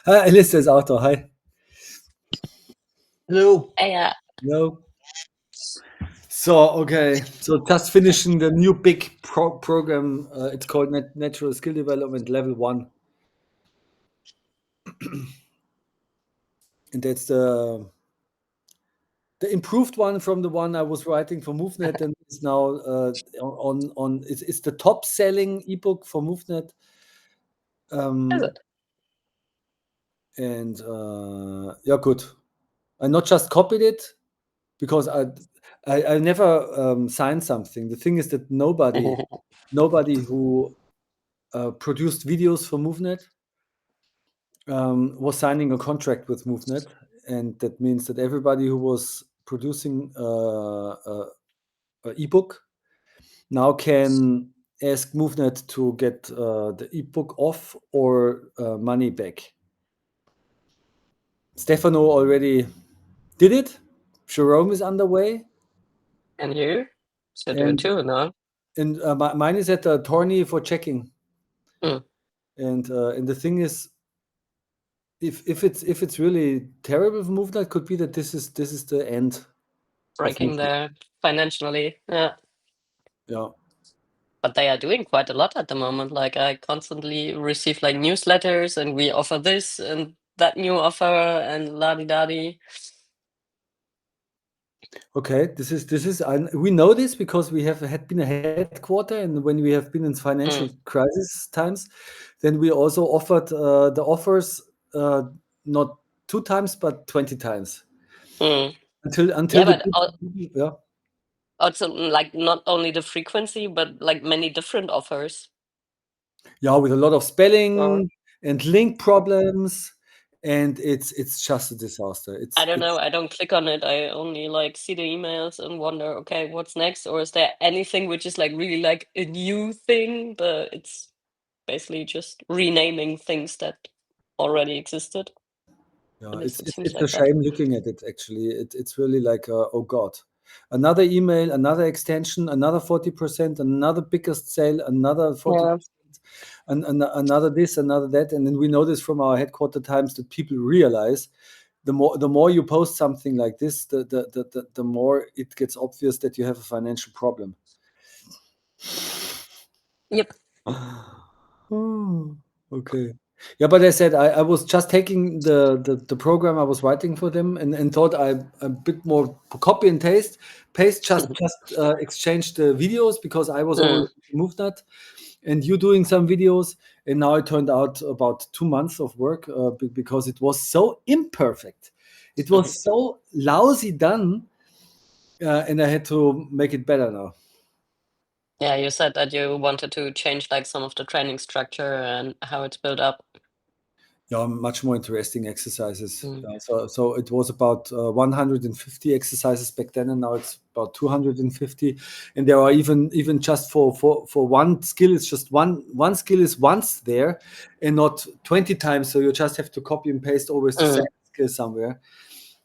Alice ist auch da. Hi. Hello. Yeah. No. So, okay. So just finishing the new big program. It's called Natural Skill Development Level 1. And that's the improved one from the one I was writing for MoveNet, and it's now on it's the top selling ebook for MoveNet. Is it? And yeah, good. I not just copied it because I never signed something. The thing is that nobody who produced videos for MoveNet was signing a contract with MoveNet, and that means that everybody who was producing a ebook now can ask MoveNet to get the ebook off or money back. Stefano already did it. Jerome is underway. And you should do it too, no? And mine is at the attorney for checking. Mm. And the thing is, if it's really terrible for MoveNet, could be that this is the end. Breaking there financially. Yeah. Yeah. But they are doing quite a lot at the moment. Like I constantly receive like newsletters and we offer this and that new offer and la-di-da-di. Okay, this is we know this because we have been a headquarter, and when we have been in financial crisis times, then we also offered the offers not 2 times but 20 times. Until Yeah, the but yeah. also like not only the frequency, but like many different offers. Yeah, with a lot of spelling and link problems, and it's just a disaster. I don't know. I don't click on it. I only like see the emails and wonder, okay, what's next? Or is there anything which is like really like a new thing, but it's basically just renaming things that already existed. Yeah, At least it seems it's like a shame looking at it. Actually, it's really like oh god, another email, another extension, another 40%, another biggest sale, another 40%, and another this, another that, and then we know this from our headquarter times that people realize the more you post something like this, the more it gets obvious that you have a financial problem. Yep. Oh, okay. Yeah, but I said I was just taking the program I was writing for them and thought I a bit more copy and paste just exchange the videos because I was already moved that, and you doing some videos, and now it turned out about 2 months of work because it was so imperfect, it was so lousy done, and I had to make it better now. Yeah, you said that you wanted to change like some of the training structure and how it's built up. Yeah, much more interesting exercises. So it was about 150 exercises back then, and now it's about 250. And there are even just for one skill, it's just one skill is once there, and not 20 times. So you just have to copy and paste always the same skill somewhere.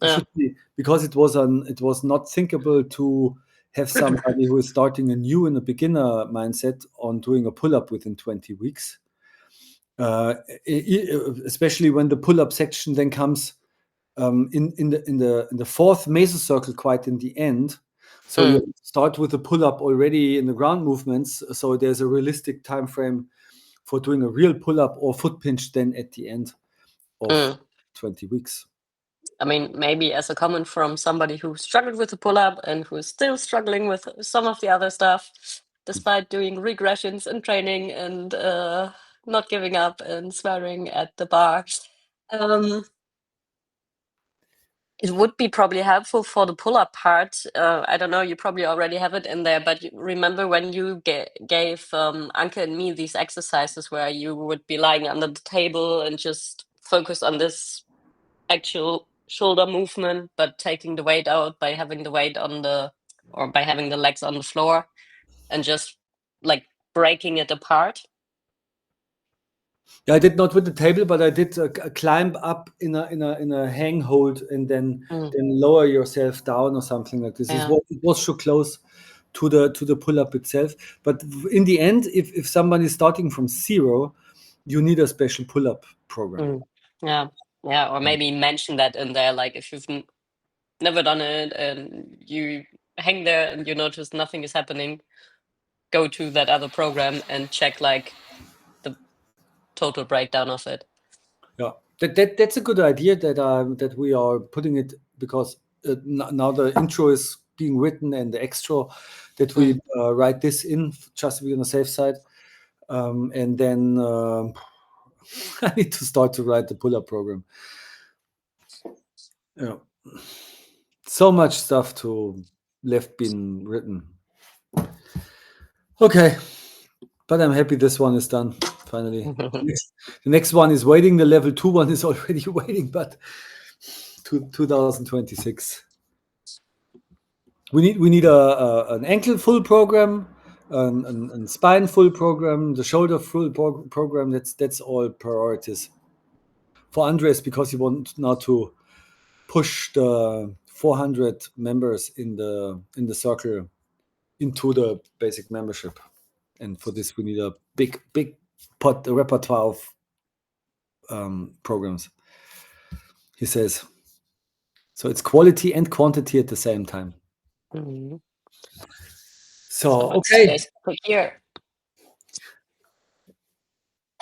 It should be, because it was not thinkable to have somebody who is starting anew in a beginner mindset on doing a pull-up within 20 weeks. Especially when the pull-up section then comes in the fourth mesocircle, quite in the end. So you start with the pull-up already in the ground movements. So there's a realistic time frame for doing a real pull-up or foot pinch then at the end of 20 weeks. I mean, maybe as a comment from somebody who struggled with the pull-up and who is still struggling with some of the other stuff, despite doing regressions and training and not giving up and swearing at the bar. It would be probably helpful for the pull-up part. I don't know, you probably already have it in there, but remember when you gave Anke and me these exercises where you would be lying under the table and just focus on this actual shoulder movement, but taking the weight out by having the weight by having the legs on the floor and just like breaking it apart. Yeah, I did not with the table, but I did a climb up in a hang hold and then lower yourself down or something like this. Yeah. It was so close to the pull up itself. But in the end, if somebody is starting from zero, you need a special pull up program. Yeah, or maybe mention that in there, like if you've never done it and you hang there and you notice nothing is happening, go to that other program and check like the total breakdown of it. Yeah, that's a good idea that we are putting it, because now the intro is being written and the extra, that we write this in just to be on the safe side, and then I need to start to write the pull-up program. Yeah, so much stuff to left being written. Okay, but I'm happy this one is done finally. The next one is waiting. The level 2 one is already waiting, but 2026. We need an ankle full program, an spine full program, the shoulder full program. That's all priorities for Andres, because he wants now to push the 400 members in the circle into the basic membership, and for this we need a big repertoire of programs. He says so. It's quality and quantity at the same time. Mm-hmm. So okay. Here.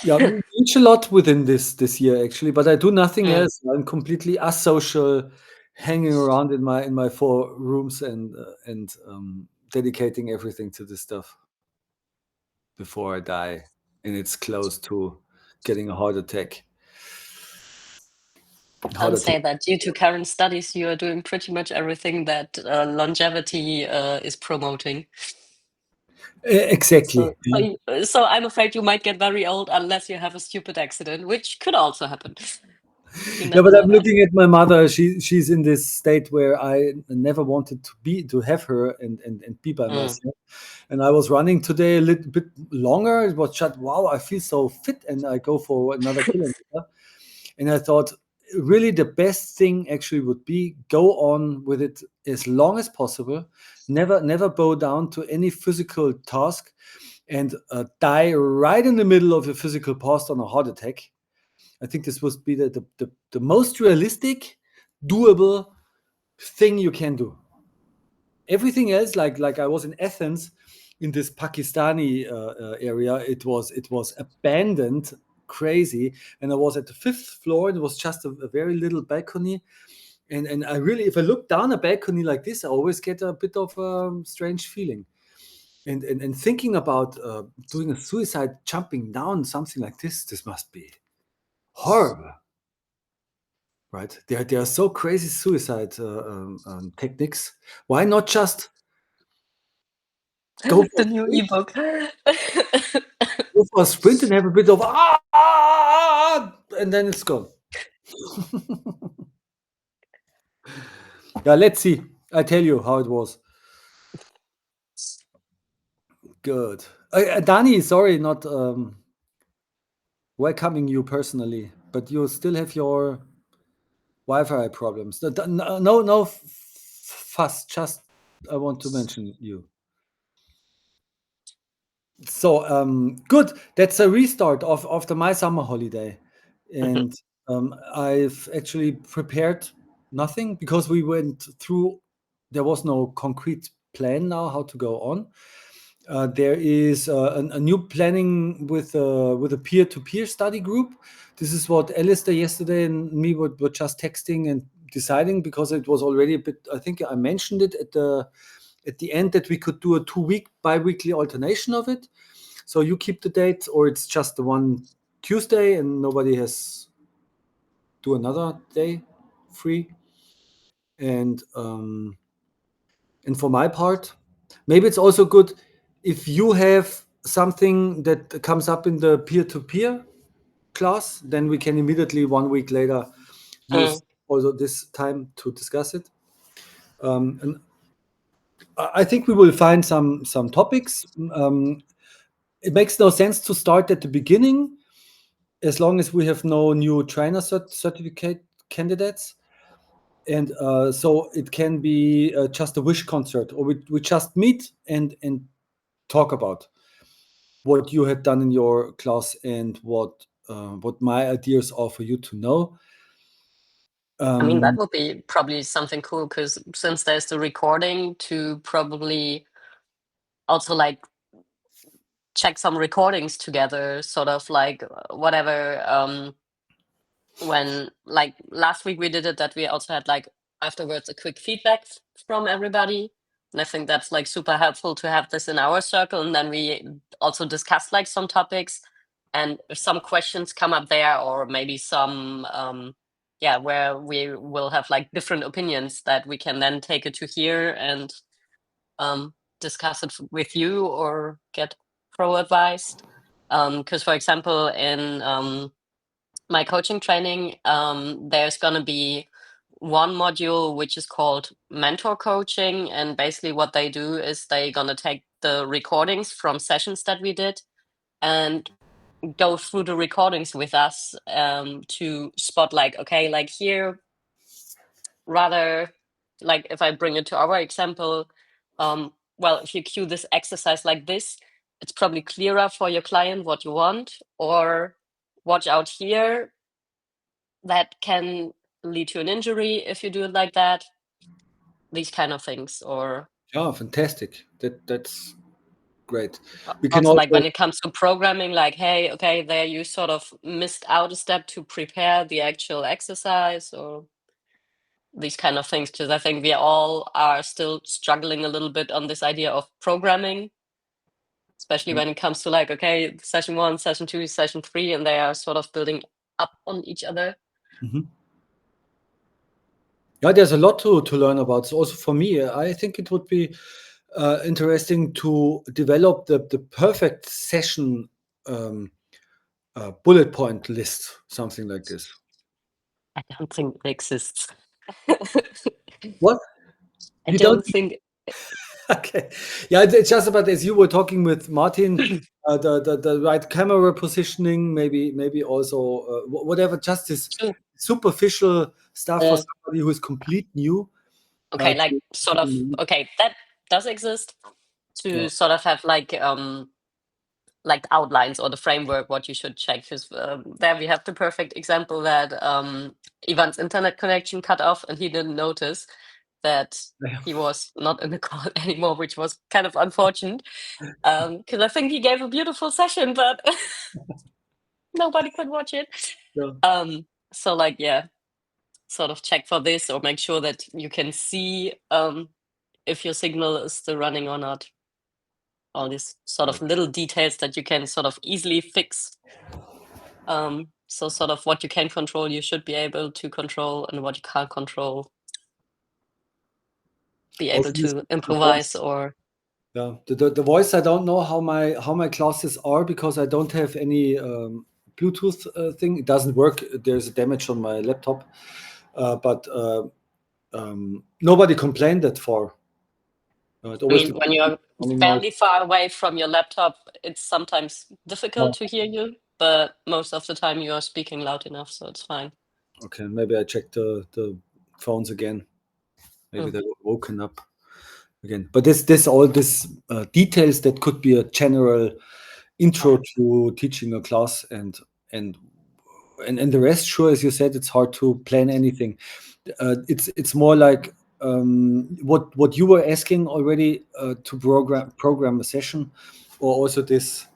Yeah, we reach a lot within this year actually, but I do nothing else. I'm completely asocial, hanging around in my 4 rooms and dedicating everything to this stuff before I die, and it's close to getting a heart attack. I'd say that due to current studies, you are doing pretty much everything that longevity is promoting. Exactly. So I'm afraid you might get very old unless you have a stupid accident, which could also happen. Yeah, but I'm looking at my mother. She's in this state where I never wanted to have her and be by myself. And I was running today a little bit longer. It was just, wow, I feel so fit, and I go for another kilometer. And I thought, really, the best thing actually would be go on with it as long as possible. Never bow down to any physical task, and die right in the middle of a physical past on a heart attack. I think this would be the most realistic, doable thing you can do. Everything else, like I was in Athens, in this Pakistani area, it was abandoned, crazy, and I was at the 5th floor, and it was just a very little balcony, and I really, if I look down a balcony like this, I always get a bit of a strange feeling, and thinking about doing a suicide, jumping down something like this must be horrible. Right, there are so crazy suicide techniques. Why not just go for the new ebook? go for a sprint and have a bit of and then it's gone. Yeah, let's see. I tell you how it was. Good. Dani, sorry, not welcoming you personally, but you still have your Wi-Fi problems. No fuss. Just I want to mention you. So good. That's a restart of my summer holiday, and I've actually prepared nothing because we went through. There was no concrete plan now how to go on. There is a new planning with a peer-to-peer study group. This is what Alistair yesterday and me were just texting and deciding, because it was already a bit. I think I mentioned it at the end that we could do a 2-week bi-weekly alternation of it. So you keep the date, or it's just the one Tuesday and nobody has do another day free. And for my part, maybe it's also good if you have something that comes up in the peer-to-peer class, then we can immediately 1 week later use also this time to discuss it. And I think we will find some topics. It makes no sense to start at the beginning as long as we have no new trainer certificate candidates. And so it can be just a wish concert, or we just meet and talk about what you had done in your class and what what my ideas are for you to know. I mean, that would be probably something cool, because since there's the recording, to probably also like check some recordings together, sort of like whatever. When like last week we did it, that we also had like afterwards a quick feedback from everybody, and I think that's like super helpful to have this in our circle, and then we also discuss like some topics, and if some questions come up there, or maybe some where we will have like different opinions, that we can then take it to here and discuss it with you or get pro advised. Because for example, in my coaching training, there's going to be one module which is called mentor coaching, and basically what they do is they're going to take the recordings from sessions that we did and go through the recordings with us, to spot like, okay, like here, rather, like if I bring it to our example, well, if you cue this exercise like this, it's probably clearer for your client what you want, or watch out here, that can lead to an injury if you do it like that. These kind of things. Or Yeah, fantastic. That's great. We can also like when also, it comes to programming, like, hey, okay, there you sort of missed out a step to prepare the actual exercise, or these kind of things, because I think we all are still struggling a little bit on this idea of programming, especially when it comes to like, okay, session 1, session 2, session 3, and they are sort of building up on each other. yeah, there's a lot to learn about. So also for me, I think it would be interesting to develop the perfect session bullet point list, something like this. I don't think it exists. What? I You don't? don't think. Okay. Yeah, it's just about, as you were talking with Martin, the right camera positioning, maybe also whatever, just this True. superficial stuff for Uh, somebody who is complete new. okay, like To sort keep of, in mind. okay, that does exist, to Yeah. sort of have like the outlines or the framework what you should check, because there we have the perfect example that Ivan's internet connection cut off, and he didn't notice that he was not in the call anymore, which was kind of unfortunate, because I think he gave a beautiful session, but nobody could watch it. Yeah. So like, yeah, sort of check for this, or make sure that you can see if your signal is still running or not. All these sort of little details that you can sort of easily fix. So sort of what you can control, you should be able to control, and what you can't control, be Also able this, to the improvise. voice. Or Yeah, the voice. I don't know how my classes are, because I don't have any Bluetooth thing. It doesn't work. There's a damage on my laptop, but nobody complained that far. It I always mean, when depends you're on the noise. fairly far away from your laptop, it's sometimes difficult Oh, to hear you, but most of the time you are speaking loud enough, so it's fine. okay, maybe I check the phones again. Maybe they were woken up again. But this all this details that could be a general intro to teaching a class, and the rest. Sure, as you said, it's hard to plan anything. It's more like what you were asking already, to program a session, or also this.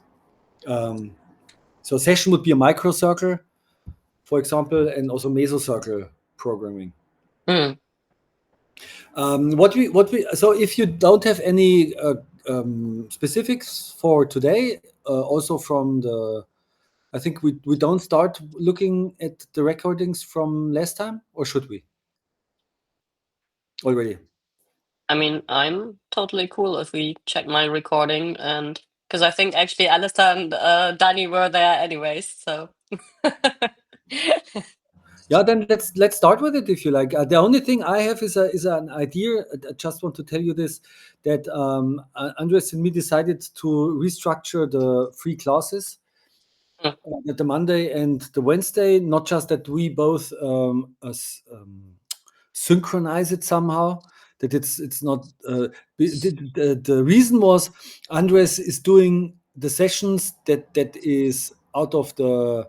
So session would be a microcircle, for example, and also mesocircle programming. Mm. So if you don't have any specifics for today, also from the, I think we don't start looking at the recordings from last time, or should we already? I mean, I'm totally cool if we check my recording, and because I think actually Alistair and Danny were there anyways, so. Yeah, then let's start with it if you like. The only thing I have is an idea. I just want to tell you this, that Andres and me decided to restructure the free classes, the Monday and the Wednesday. Not just that we both synchronize it somehow. That it's not. The reason was Andres is doing the sessions that is out of the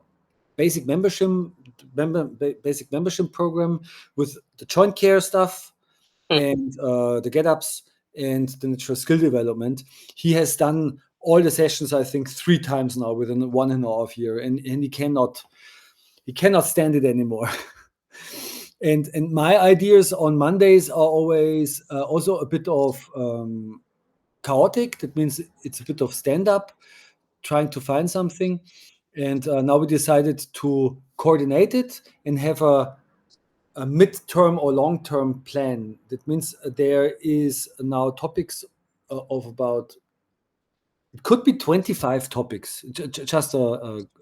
basic membership program with the joint care stuff and the get-ups and the natural skill development. He has done all the sessions, I think, 3 times now within 1.5 years, and he cannot stand it anymore. and my ideas on Mondays are always also a bit of chaotic. That means it's a bit of stand-up, trying to find something. And now we decided to coordinate it and have a mid-term or long-term plan. That means there is now topics of about, it could be 25 topics. Just I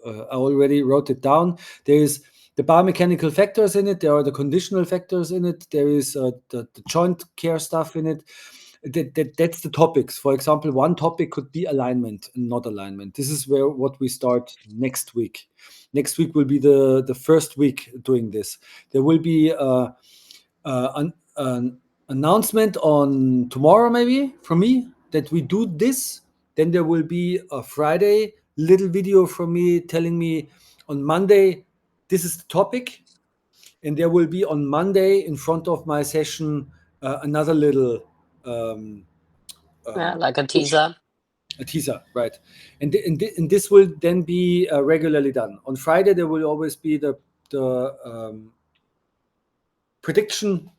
already wrote it down. There is the biomechanical factors in it. There are the conditional factors in it. There is the joint care stuff in it. That's the topics. For example, one topic could be alignment and not alignment. This is what we start next week. Next week will be the first week doing this. There will be an announcement on tomorrow, maybe from me, that we do this. Then there will be a Friday little video from me telling me on Monday, this is the topic. And there will be on Monday in front of my session another little like a teaser. A teaser, right? And this will then be regularly done. On Friday there will always be the prediction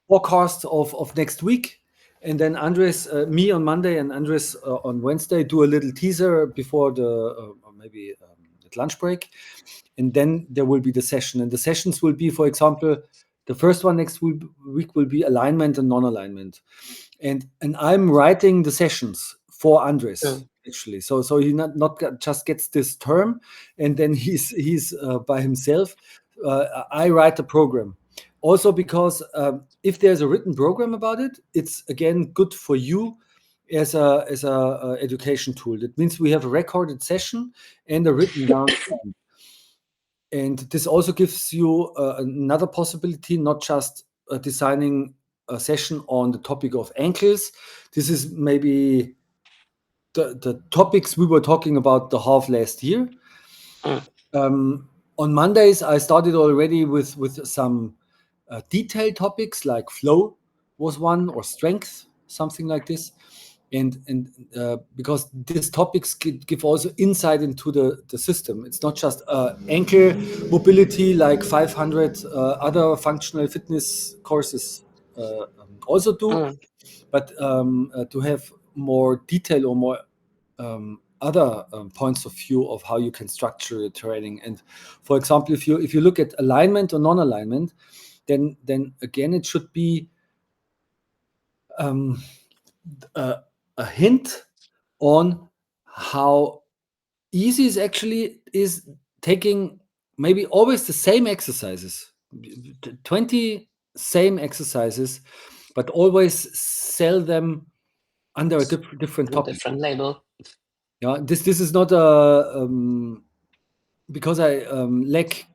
forecast of next week, and then Andres, me on Monday, and Andres on Wednesday do a little teaser before the maybe at lunch break, and then there will be the session. And the sessions will be, for example, the first one next week will be alignment and non-alignment, and I'm writing the sessions for Andres. Actually, so he not just gets this term and then he's by himself. I write the program also because if there's a written program about it, it's again good for you as a education tool. That means we have a recorded session and a written down plan. And this also gives you another possibility, not just designing a session on the topic of ankles. This is maybe the topics we were talking about the half last year. On Mondays, I started already with some detailed topics like flow was one, or strength, something like this. And because these topics give also insight into the system. It's not just ankle mobility like 500 other functional fitness courses also do, but to have more detail or more other points of view of how you can structure your training. And for example, if you look at alignment or non-alignment, then again it should be a hint on how easy it actually is taking maybe always the same exercises, 20 same exercises, but always sell them under a different topic. Different label. Yeah, this is not a because I lack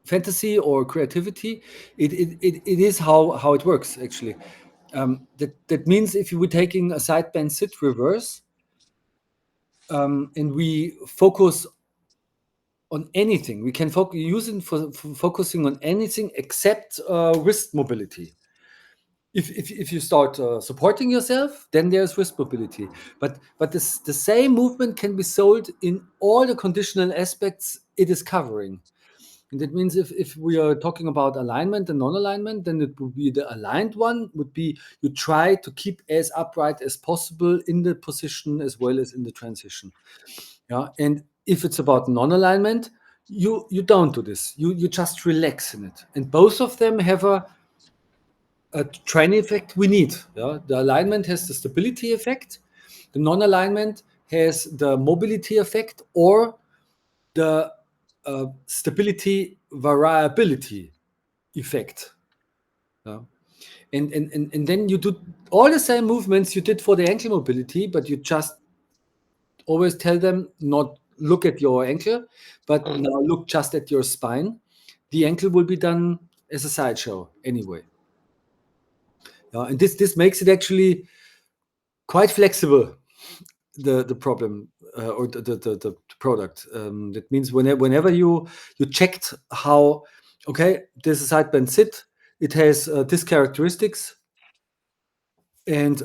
fantasy or creativity. It is how it works actually. That means if you were taking a side bend sit reverse, and we focus on anything, we can use it for focusing on anything except wrist mobility. If you start supporting yourself, then there's wrist mobility. But the same movement can be sold in all the conditional aspects it is covering. And that means if we are talking about alignment and non-alignment, then it would be the aligned one would be you try to keep as upright as possible in the position as well as in the transition. Yeah, and if it's about non-alignment, you don't do this. You just relax in it. And both of them have a training effect we need. Yeah? The alignment has the stability effect. The non-alignment has the mobility effect or the stability variability effect. Yeah? And then you do all the same movements you did for the ankle mobility, but you just always tell them not look at your ankle, but now look just at your spine. The ankle will be done as a sideshow anyway. Yeah, and this makes it actually quite flexible. the problem or the product. That means whenever you checked how, okay, there's a side bend sit, it has these characteristics and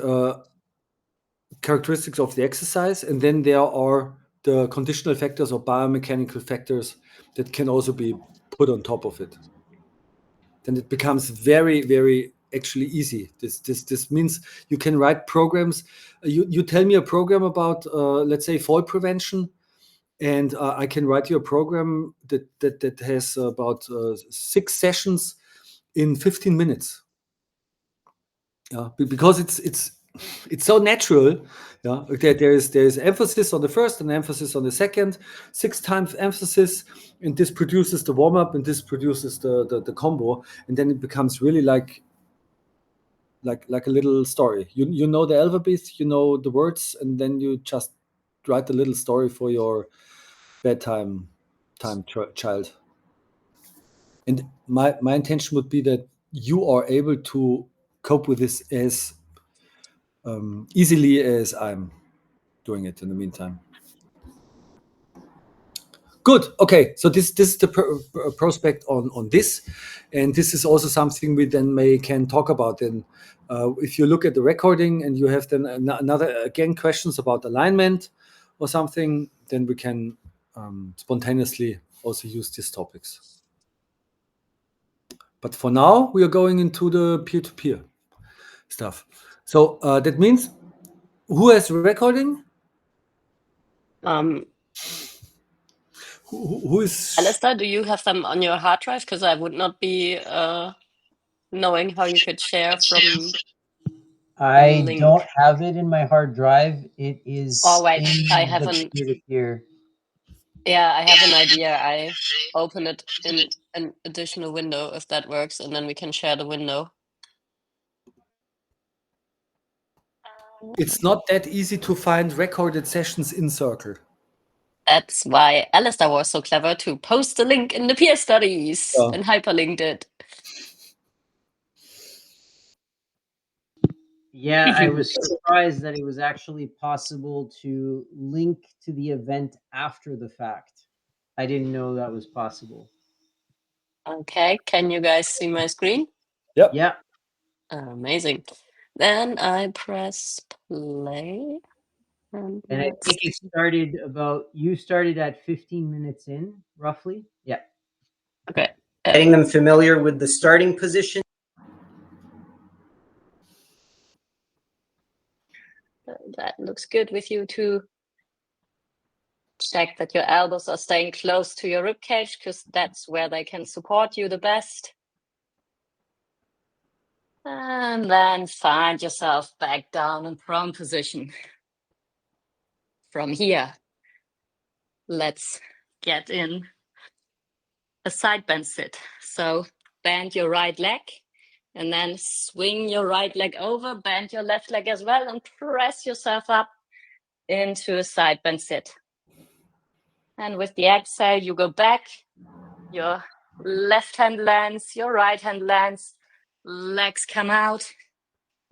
characteristics of the exercise, and then there are the conditional factors or biomechanical factors that can also be put on top of it. Then it becomes very, very actually easy. This means you can write programs. You tell me a program about, let's say, fall prevention, and I can write you a program that has about 6 sessions in 15 minutes. Yeah, because it's so natural. Yeah, there is emphasis on the first and emphasis on the second, 6 times emphasis, and this produces the warm up, and this produces the combo, and then it becomes really like a little story. You know the alphabet, you know the words, and then you just write a little story for your bedtime child. And my intention would be that you are able to cope with this as easily as I'm doing it in the meantime. Good. Okay. So this is the prospect on this, and this is also something we then can talk about. And if you look at the recording and you have then another again questions about alignment or something, then we can spontaneously also use these topics. But for now, we are going into the peer-to-peer stuff. So that means who has recording? Who is Alistair, do you have them on your hard drive? Because I would not be knowing how you could share from I link. don't have it in my hard drive. It is wait, I have the peer-to-peer. Yeah, I have an idea. I open it in an additional window if that works, and then we can share the window. It's not that easy to find recorded sessions in Circle. That's why Alistair was so clever to post the link in the peer studies and hyperlinked it. Yeah, I was surprised that it was actually possible to link to the event after the fact. I didn't know that was possible. Okay, can you guys see my screen? Yep. Yeah. Amazing. Then I press play. And I think it started you started at 15 minutes in, roughly. Yeah. Okay. Getting them familiar with the starting position. That looks good with you too. Check that your elbows are staying close to your ribcage, because that's where they can support you the best. And then find yourself back down in prone position. From here, let's get in a side bend sit. So bend your right leg and then swing your right leg over, bend your left leg as well, and press yourself up into a side bend sit. And with the exhale, you go back, your left hand lands, your right hand lands, legs come out,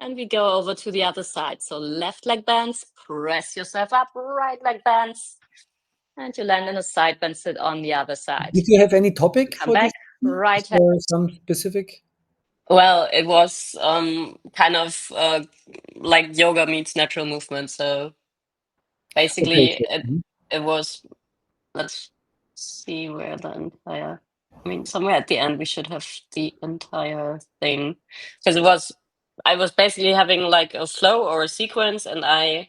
and we go over to the other side. So left leg bends, press yourself up, right leg bends, and you land in a side bend sit on the other side. Did you have any topic Come for back, this? right Is hand. there some specific? Well, it was kind of like yoga meets natural movement. So basically, it was, let's see where the entire, I mean, somewhere at the end we should have the entire thing, because I was basically having like a flow or a sequence, and I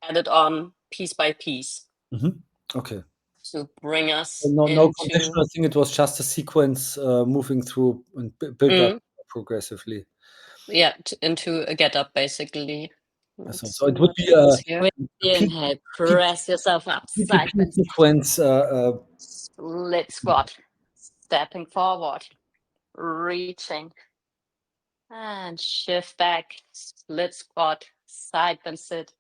added on piece by piece. Okay. To bring us no into... conditional thing. It was just a sequence moving through and build up progressively. Yeah, into a get up basically. So it would be a inhale, press yourself up, side bend sequence. Split squat, stepping forward, reaching, and shift back, split squat, side bend sit,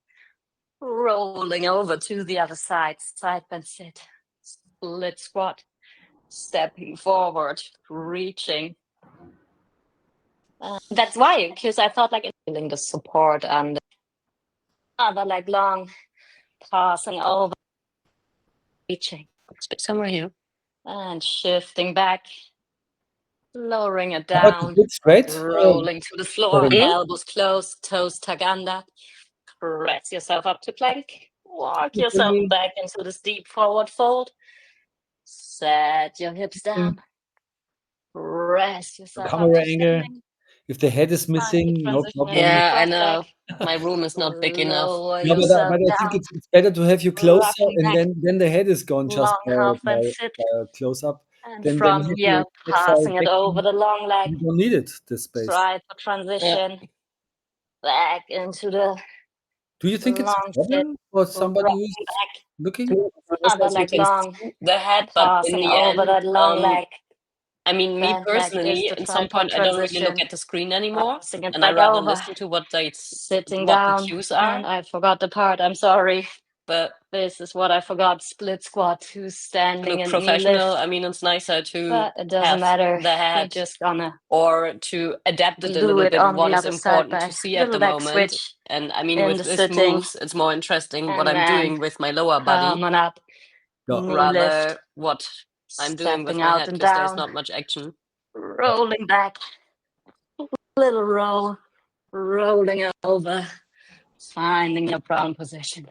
rolling over to the other side, side bend sit, split squat, stepping forward, reaching. That's why, because I thought like feeling the support and other leg long, passing over, reaching somewhere here, and shifting back, lowering it How about the down, good straight? rolling to the floor, sorry. elbows closed, toes tagando. Press yourself up to plank. Walk yourself back into this deep forward fold. Set your hips down. Press yourself up Camera to angle. standing. If the head is missing, no problem. Yeah, I know. My room is not big enough. No, but I think it's better to have you closer, and then the head is gone just by close up. And Then from have here, to passing it back. over the long leg. You don't need it, this space. Try for transition. Back into the Do you think it's a long problem for somebody who's back. looking? Other leg long. The head, but in Passing the over end, that long leg. I mean, me That leg is personally, the at some point, I tripod don't really look transition. at the screen anymore, Passing it and I back rather over. listen to what the Sitting down. cues And are. I forgot the part. I'm sorry. But This is what I forgot. Split squat to to standing look and knee professional, lift. I mean, it's nicer to But it doesn't have matter. the We're head just gonna or to adapt it a do little it bit. on What the is other side important to by see at the little back moment. switch. And I mean, in with the this sitting, moves, it's more interesting what and I'm then doing with my lower body come on up. Yeah. Knee rather lift. what I'm doing with Stepping my out head, and because there's down. not much action. Rolling back. Little roll. Rolling over. Finding your prone position.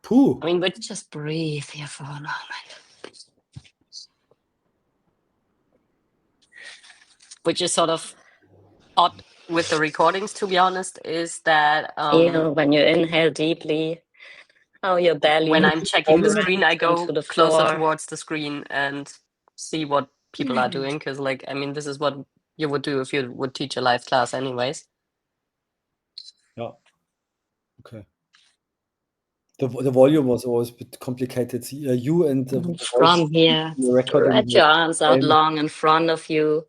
Pooh. I mean, but Just breathe here for a moment. which is sort of odd with the recordings, to be honest, is that Feel when you inhale deeply, how your belly when I'm checking the presses screen, I go into the closer floor. towards the screen and see what people are doing, because, like, I mean, this is what you would do if you would teach a live class anyways. Yeah. Okay. The volume was always a bit complicated. You and the From here, stretch your arms out long in front of you.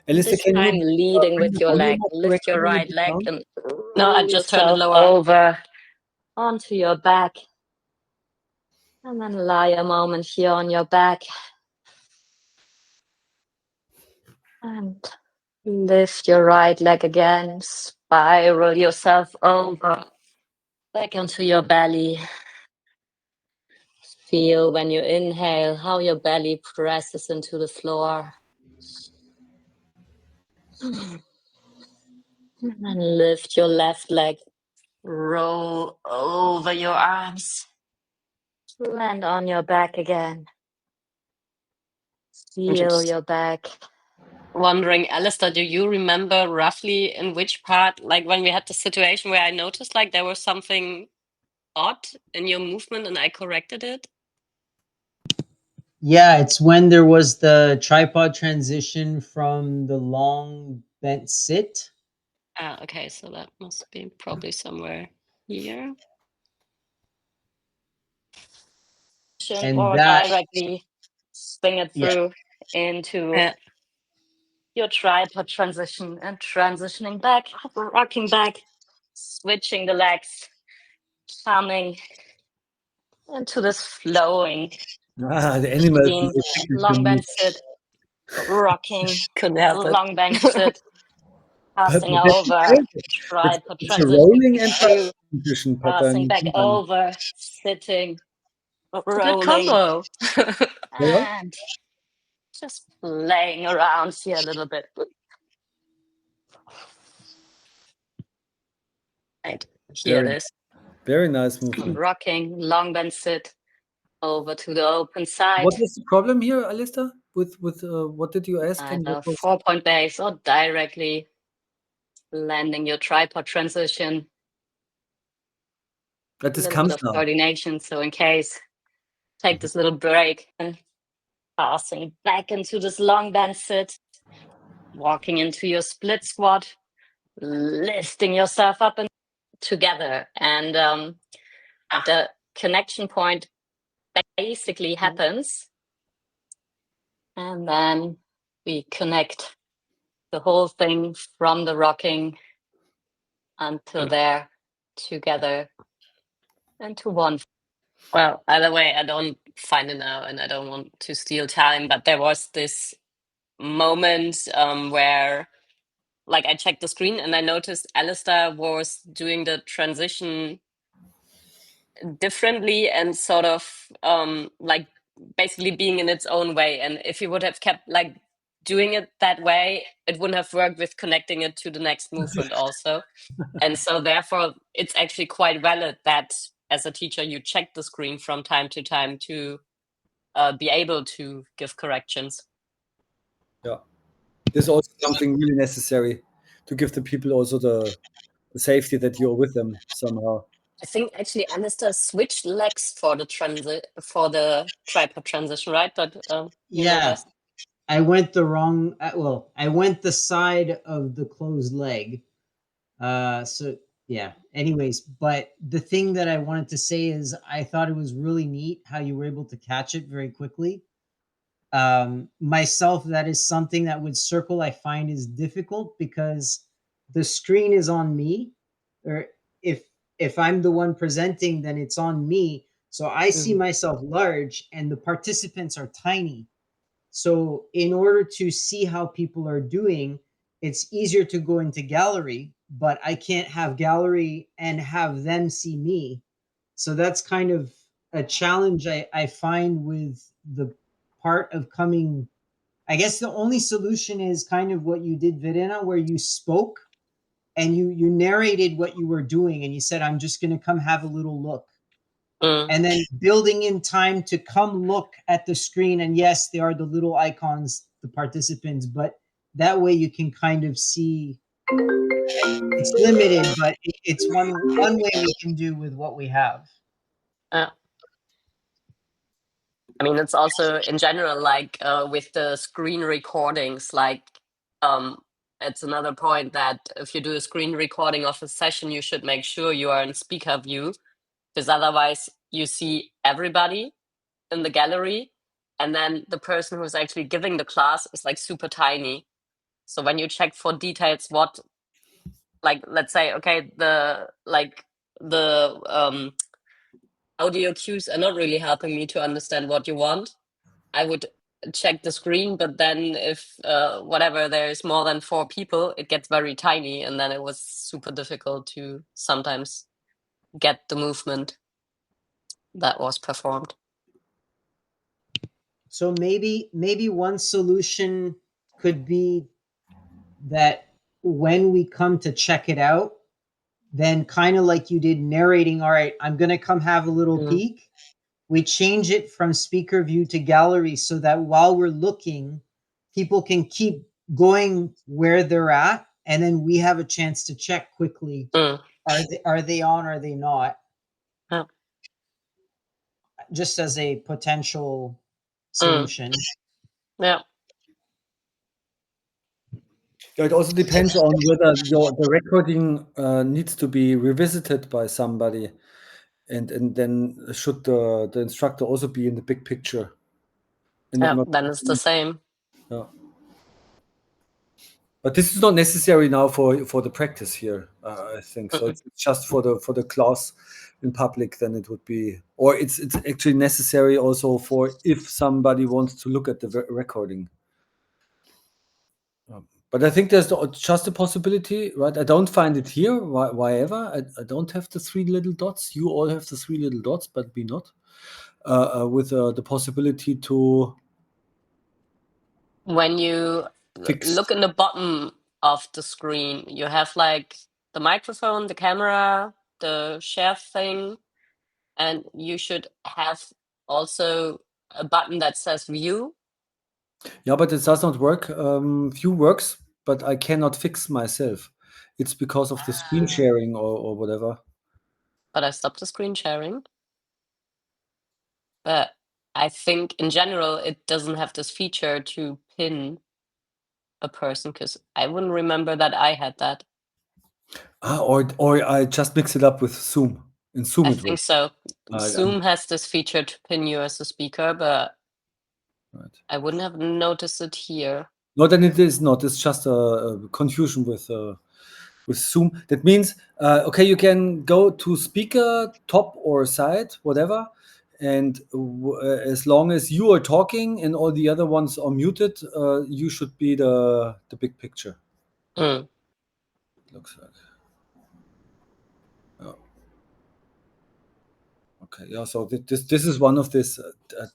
Alistair, This can time you leading bring with the your volume leg. up the Lift your recording a right bit leg down? and No, I roll just turned it yourself lower. over onto your back. And then lie a moment here on your back. And lift your right leg again. Spiral yourself over. Back onto your belly. Feel when you inhale how your belly presses into the floor. And then lift your left leg. Roll over your arms. Land on your back again. Feel your back. Wondering, Alistair, do you remember roughly in which part, like when we had the situation where I noticed like there was something odd in your movement and I corrected it? Yeah, it's when there was the tripod transition from the long bent sit. Ah, okay, so that must be probably somewhere here. And or that- directly swing it through into your tripod transition and transitioning back, rocking back, switching the legs, coming into this flowing The animal. long bend sit, rocking, Couldn't help it. long bend sit, passing That's over, great. tripod It's a transition rolling and through, transition passing back pattern. over, sitting, It's a good rolling, combo. and just playing around here a little bit. Right, here it is. Very nice movement. Rocking, long bend sit, over to the open side. What was the problem here, Alistair? With what did you ask? And Either what was 4-point base or directly landing your tripod transition. that this A little comes bit of now? coordination. So in case, take this little break and passing back into this long bend sit, walking into your split squat, lifting yourself up and together. And the connection point basically happens. And then we connect the whole thing from the rocking until there together into one. Well, either way, I don't find it now and I don't want to steal time, but there was this moment where like I checked the screen and I noticed Alistair was doing the transition differently and sort of like basically being in its own way. And if he would have kept like doing it that way, it wouldn't have worked with connecting it to the next movement also. And so therefore it's actually quite valid that as a teacher you check the screen from time to time to be able to give corrections. Yeah, this is also something really necessary to give the people also the safety that you're with them somehow. I think actually Alistair switched legs for the tripod transition, right? But you know Yeah, best. I went the wrong. I went the side of the closed leg. So yeah. Anyways, but the thing that I wanted to say is I thought it was really neat how you were able to catch it very quickly. Myself, that is something that with circle I find is difficult because the screen is on me, or if I'm the one presenting, then it's on me. So I see myself large and the participants are tiny. So in order to see how people are doing, it's easier to go into gallery, but I can't have gallery and have them see me. So that's kind of a challenge I find with the part of coming. I guess the only solution is kind of what you did, Verena, where you spoke and you narrated what you were doing and you said, I'm just going to come have a little look. And then building in time to come look at the screen. And yes, there are the little icons, the participants, but that way you can kind of see. It's limited, but it's one way we can do with what we have. I mean, it's also in general, like with the screen recordings, like it's another point that if you do a screen recording of a session, you should make sure you are in speaker view, because otherwise you see everybody in the gallery, and then the person who's actually giving the class is like super tiny. So when you check for details, what, like, let's say, okay, the audio cues are not really helping me to understand what you want, I would check the screen, but then if whatever, there's more than 4 people, it gets very tiny, and then it was super difficult to sometimes get the movement that was performed. So maybe one solution could be that when we come to check it out, then kind of like you did narrating, all right, I'm going to come have a little peek. We change it from speaker view to gallery so that while we're looking, people can keep going where they're at. And then we have a chance to check quickly. Are they on? Are they not? Yeah. Just as a potential solution. Yeah, it also depends on whether the recording needs to be revisited by somebody, and then should the instructor also be in the big picture? And then it's the same. Yeah. But this is not necessary now for the practice here, I think. So it's just for the class in public. Then it would be, or it's actually necessary also for if somebody wants to look at the recording. But I think there's just a possibility, right? I don't find it here. Why ever? I don't have the 3 little dots. You all have the 3 little dots, but we not. With the possibility to. When you look in the bottom of the screen, you have like the microphone, the camera, the share thing, and you should have also a button that says view. Yeah, but it does not work. View works, but I cannot fix myself. It's because of the screen sharing or whatever. But I stopped the screen sharing. But I think in general, it doesn't have this feature to pin a person, because I wouldn't remember that I had that. Or I just mix it up with Zoom. In Zoom, I it think works. so. Zoom has this feature to pin you as a speaker, but I wouldn't have noticed it here. No, then it is not. It's just a confusion with Zoom. That means, okay, you can go to speaker, top or side, whatever, and as long as you are talking and all the other ones are muted, you should be the big picture. looks like. Yeah. Okay. Yeah. So this is one of these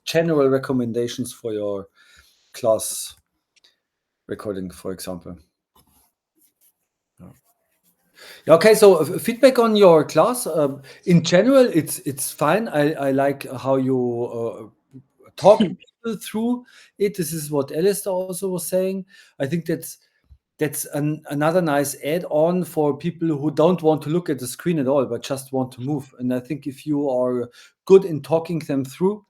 general recommendations for your class recording, for example. Yeah. Okay. So feedback on your class. In general, it's fine. I like how you talk people through it. This is what Alistair also was saying. I think that's another nice add-on for people who don't want to look at the screen at all, but just want to move. And I think if you are good in talking them through,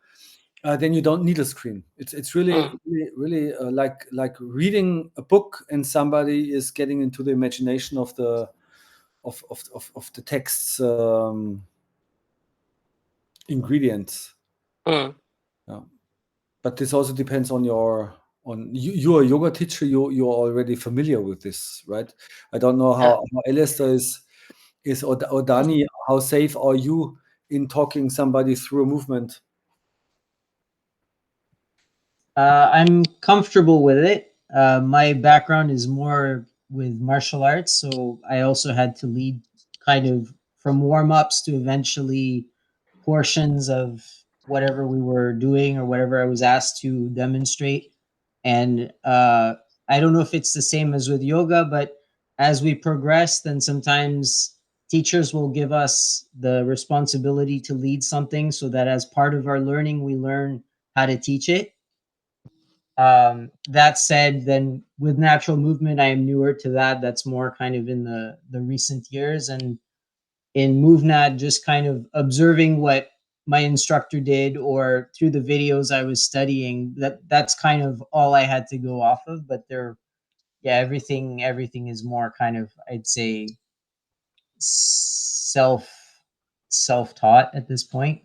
then you don't need a screen. It's really really like reading a book, and somebody is getting into the imagination of the text's ingredients. Yeah. But this also depends on you. You're a yoga teacher. You're already familiar with this, right? I don't know how Alistair is or Dani. How safe are you in talking somebody through a movement? I'm comfortable with it. My background is more with martial arts, so I also had to lead kind of from warm-ups to eventually portions of whatever we were doing or whatever I was asked to demonstrate. And I don't know if it's the same as with yoga, but as we progress, then sometimes teachers will give us the responsibility to lead something so that as part of our learning, we learn how to teach it. That said, then with natural movement, I am newer to that. That's more kind of in the recent years. And in MoveNat, just kind of observing what my instructor did or through the videos I was studying, that's kind of all I had to go off of. But everything is more kind of, I'd say, self taught at this point.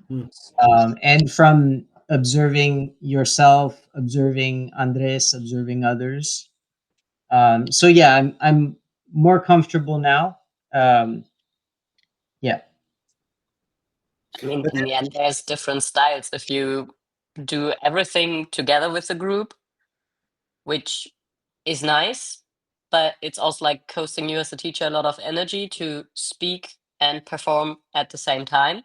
And from observing yourself, observing Andres, observing others. So yeah, I'm more comfortable now. Yeah. I mean, in the end, there's different styles. If you do everything together with the group, which is nice, but it's also like costing you as a teacher a lot of energy to speak and perform at the same time.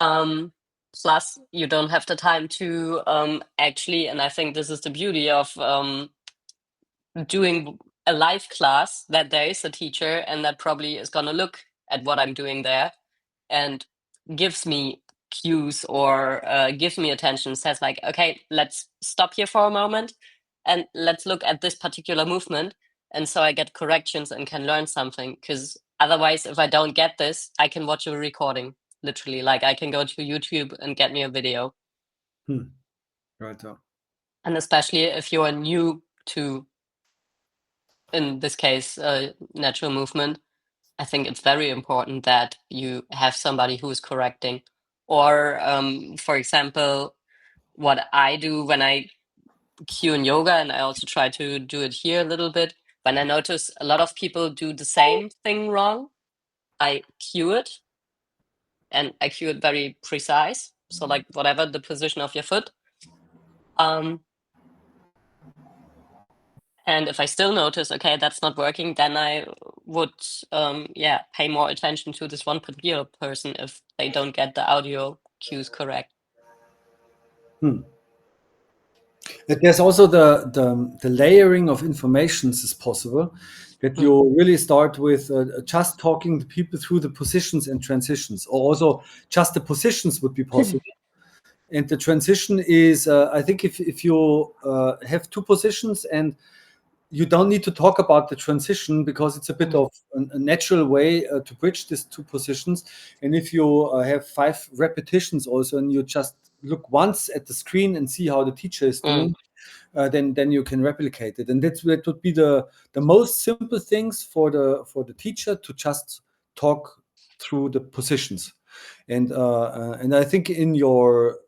Plus, you don't have the time to actually, and I think this is the beauty of doing a live class, that there is a teacher and that probably is going to look at what I'm doing there and gives me cues or gives me attention, says like, okay, let's stop here for a moment and let's look at this particular movement. And so I get corrections and can learn something, because otherwise, if I don't get this, I can watch a recording, literally. Like I can go to YouTube and get me a video. Right. And especially if you're new to, in this case, natural movement, I think it's very important that you have somebody who is correcting. Or, for example, what I do when I cue in yoga, and I also try to do it here a little bit, when I notice a lot of people do the same thing wrong, I cue it, and I cue it very precise. So like whatever the position of your foot. And if I still notice, okay, that's not working, then I would, pay more attention to this one particular person if they don't get the audio cues correct. There's also the layering of informations is possible, that you really start with just talking to people through the positions and transitions, or also just the positions would be possible. And the transition is, I think if you have two positions and you don't need to talk about the transition because it's a bit of a natural way to bridge these two positions. And if you have 5 repetitions also, and you just look once at the screen and see how the teacher is doing, then you can replicate it. And that would be the most simple things for the teacher to just talk through the positions. And I think in your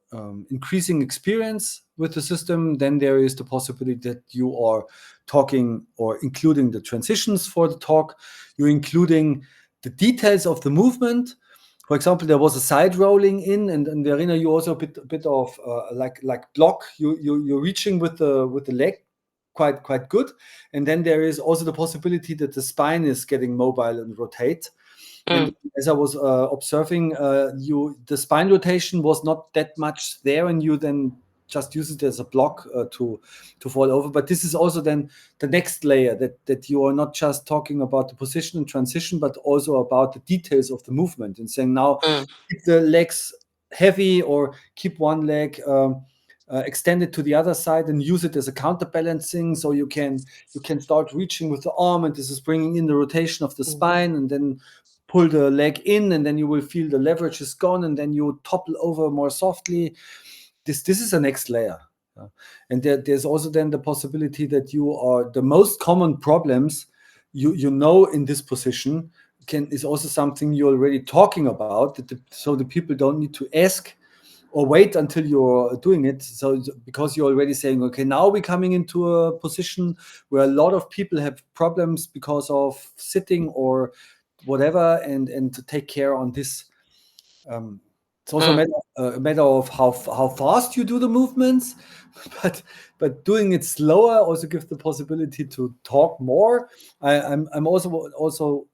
increasing experience with the system, then there is the possibility that you are talking or including the transitions for the talk, you're including the details of the movement. For example, there was a side rolling in, and Verena, you also a bit of like block. You're reaching with the leg quite good. And then there is also the possibility that the spine is getting mobile and rotate. And as I was observing, the spine rotation was not that much there, and you then just use it as a block to fall over. But this is also then the next layer, that you are not just talking about the position and transition, but also about the details of the movement, and saying now keep the legs heavy, or keep one leg extended to the other side and use it as a counterbalancing, so you can start reaching with the arm, and this is bringing in the rotation of the spine, and then pull the leg in, and then you will feel the leverage is gone, and then you topple over more softly. This is a next layer. And there's also then the possibility that you are the most common problems you know in this position is also something you're already talking about, so the people don't need to ask or wait until you're doing it. So because you're already saying, okay, now we're coming into a position where a lot of people have problems because of sitting or whatever, and to take care on this. It's also a matter of how fast you do the movements, but doing it slower also gives the possibility to talk more. I'm also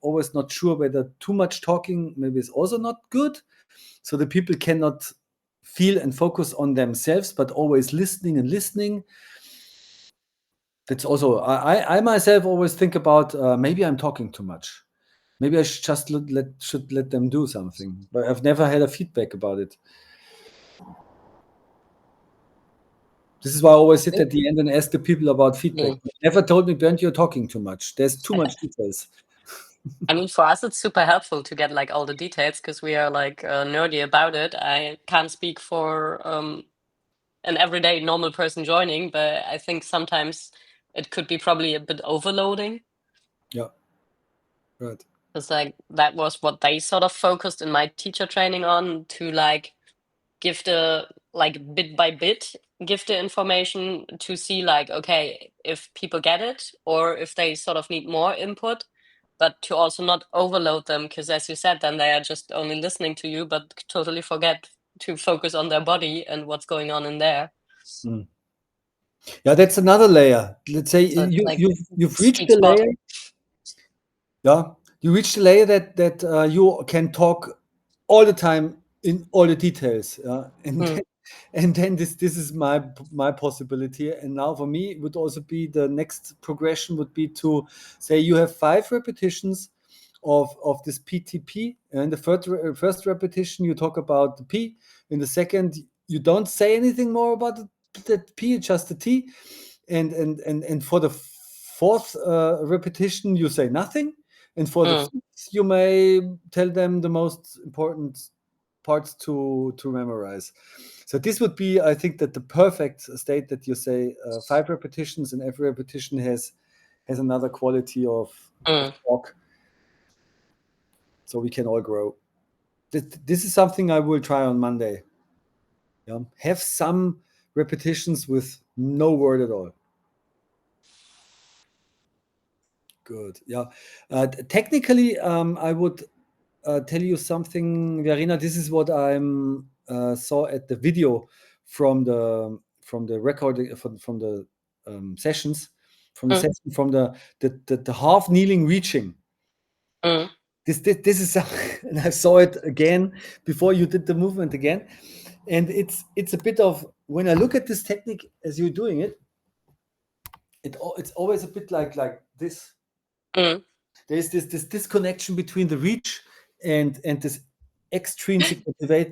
always not sure whether too much talking maybe is also not good, so the people cannot feel and focus on themselves, but always listening. That's also, I myself always think about maybe I'm talking too much. Maybe I should just let them do something. But I've never had a feedback about it. This is why I always sit at the end and ask the people about feedback. Never told me, Bernd, you're talking too much. There's too much details. I mean, for us, it's super helpful to get like all the details, because we are like nerdy about it. I can't speak for an everyday normal person joining, but I think sometimes it could be probably a bit overloading. Yeah, right. It's like that was what they sort of focused in my teacher training on, to like give the like bit by bit, give the information to see like, okay, if people get it or if they sort of need more input, but to also not overload them, because as you said, then they are just only listening to you, but totally forget to focus on their body and what's going on in there. Yeah, that's another layer. Let's say So it's like you've reached sweet the spot. layer. Yeah, you reach the layer that you can talk all the time in all the details. And then this is my possibility. And now for me, it would also be the next progression would be to say you have 5 repetitions of this PTP. And the first repetition, you talk about the P. In the second, you don't say anything more about the P, just the T. And for the fourth repetition, you say nothing. And for the fifth, you may tell them the most important parts to memorize. So this would be, I think, that the perfect state that you say 5 repetitions, and every repetition has another quality of talk, so we can all grow. This is something I will try on Monday. Yeah, have some repetitions with no word at all. Good. Yeah. Technically, I would tell you something, Verena. This is what I saw at the video from the recording from the sessions, from the session, from the half kneeling reaching. This is and I saw it again before you did the movement again, and it's a bit of, when I look at this technique as you're doing it, it's always a bit like this. There's this disconnection between the reach and this extrinsic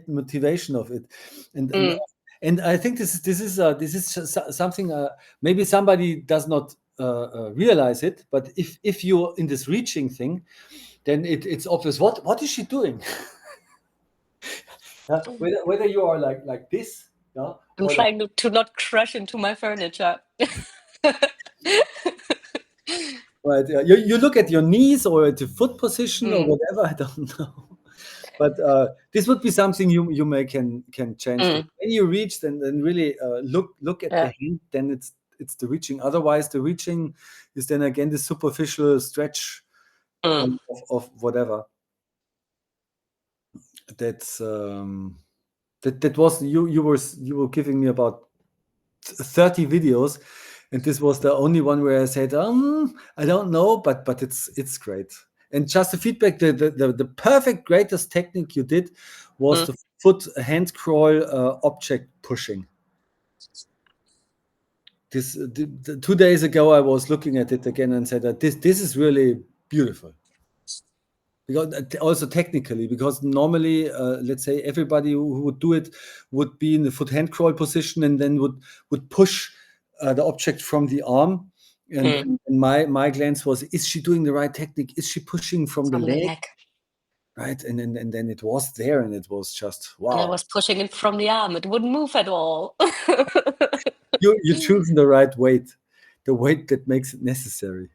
motivation of it, and I think this is something maybe somebody does not realize it, but if you're in this reaching thing, then it's obvious. What is she doing? Whether you are like this, yeah, I'm trying to not crash into my furniture. Right. You look at your knees or at the foot position or whatever. I don't know. But this would be something you may can change. When you reach, then really look at the hand. Then it's the reaching. Otherwise, the reaching is then again the superficial stretch of whatever. That's that was you were giving me about 30 videos, And this was the only one where I said, I don't know, but it's great. And just the feedback, the perfect greatest technique you did was the foot hand crawl object pushing. This 2 days ago, I was looking at it again and said that this is really beautiful. Because also technically, because normally, let's say everybody who would do it would be in the foot hand crawl position and then would push the object from the arm. And my glance was, is she doing the right technique? Is she pushing from the leg? Right, and then it was there, and it was just wow. And I was pushing it from the arm; it wouldn't move at all. You're choosing the right weight, the weight that makes it necessary,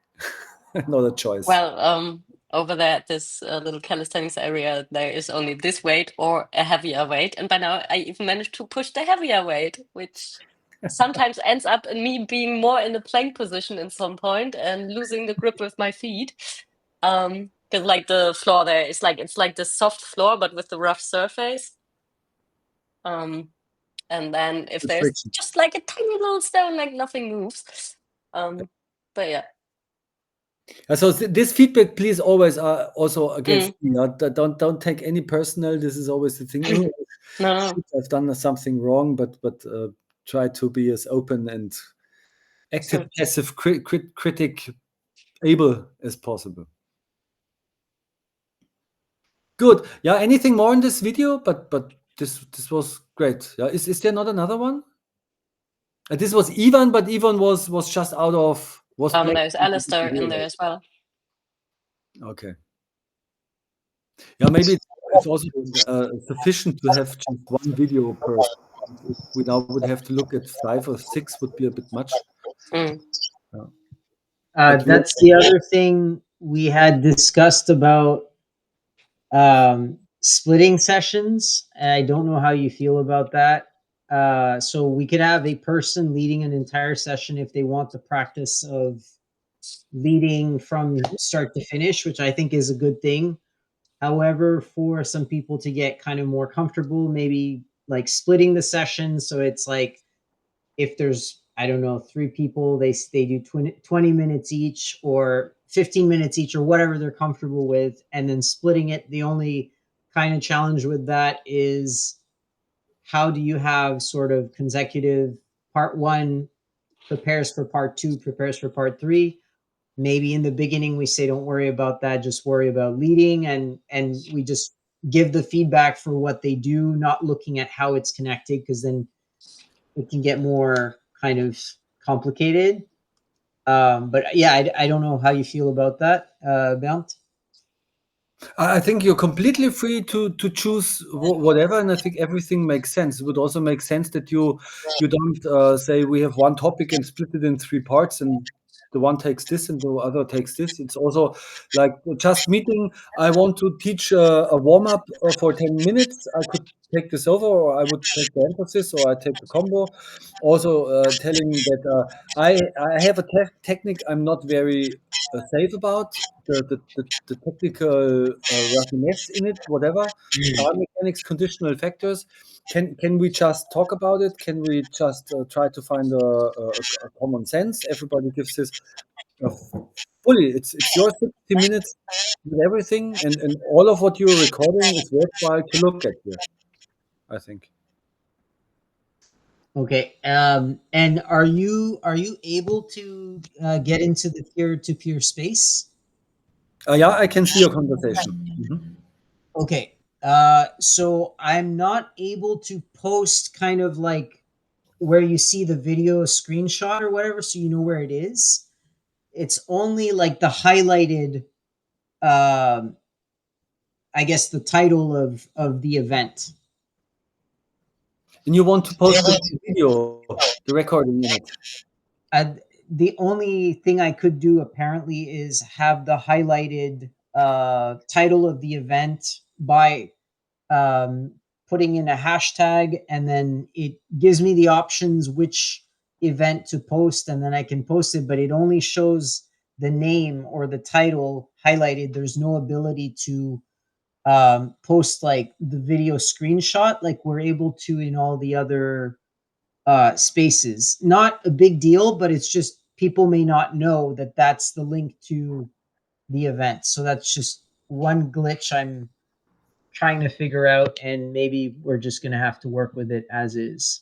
not a choice. Well, over there at this little calisthenics area, there is only this weight or a heavier weight, and by now I even managed to push the heavier weight, which sometimes ends up in me being more in the plank position at some point and losing the grip with my feet. Because like the floor there is like it's like the soft floor but with the rough surface. And then if there's Friction. just like a tiny little stone, like nothing moves. But yeah. So this feedback, please always also against me. Don't take any personal. This is always the thing. No. I've done something wrong, but try to be as open and active, passive critic able as possible. Good. Yeah. Anything more in this video? But this was great. Yeah. Is there not another one? This was Ivan, but Ivan was just out of There's Alistair in there as well. Okay. Yeah, maybe it's also sufficient to have just one video per. If we now would have to look at 5 or 6 would be a bit much. That's the other thing we had discussed about splitting sessions. I don't know how you feel about that. So we could have a person leading an entire session if they want the practice of leading from start to finish, which I think is a good thing. However, for some people to get kind of more comfortable, maybe like splitting the session. So it's like if there's, I don't know, 3 people, they do 20 minutes each or 15 minutes each or whatever they're comfortable with, and then splitting it. The only kind of challenge with that is how do you have sort of consecutive part 1 prepares for part 2, prepares for part 3. Maybe in the beginning we say, don't worry about that, just worry about leading, and we just give the feedback for what they do, not looking at how it's connected, because then it can get more kind of complicated. But yeah, I don't know how you feel about that, Bernd. I think you're completely free to choose whatever, and I think everything makes sense. It would also make sense that you don't say we have one topic and split it in 3 parts, and the one takes this and the other takes this. It's also like just meeting. I want to teach a warm up for 10 minutes. I could take this over, or I would take the emphasis, or I take the combo. Also telling that I have a technique I'm not very safe about. The technical roughness in it, whatever, mechanics, conditional factors. Can we just talk about it? Can we just try to find a common sense? Everybody gives this fully. It's your 60 minutes with everything, and all of what you're recording is worthwhile to look at here, I think. Okay. And are you able to get into the peer-to-peer space? Yeah, I can see your conversation. Okay. So I'm not able to post kind of like where you see the video screenshot or whatever, so you know where it is. It's only like the highlighted, I guess, the title of the event. And you want to post the video, the recording in it? The only thing I could do apparently is have the highlighted title of the event by putting in a hashtag, and then it gives me the options which event to post, and then I can post it, but it only shows the name or the title highlighted. There's no ability to post like the video screenshot like we're able to in all the other spaces. Not a big deal, but it's just people may not know that that's the link to the event. So that's just one glitch I'm trying to figure out, and maybe we're just going to have to work with it as is.